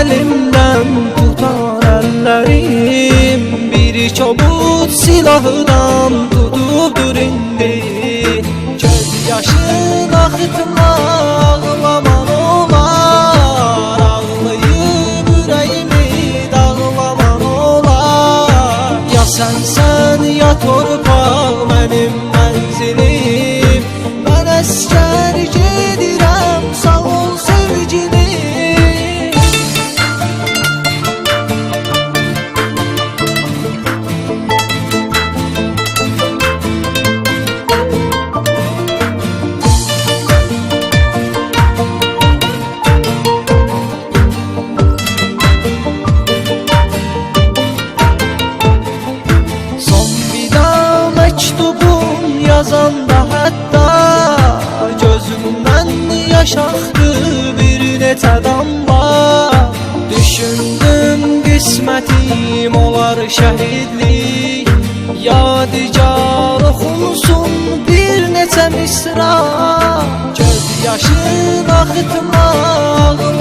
elimden tutar ellerim, bir çobut silahdan tutudur indi. Göz yaşın akıtma, ağlaman olar, ağlayıp yüreğimi dağlaman olar. Ya sen ya torpaq benim menzilim, ben əskər gedirəm, sağ ol sevgilim. Mektubum yazanda hətta gözümdən yaş axdı bir neçə damla. Düşündüm qismətim olar şəhidlik, yadigar oxunsun bir neçə misra. Göz yaşın axıtma, ağla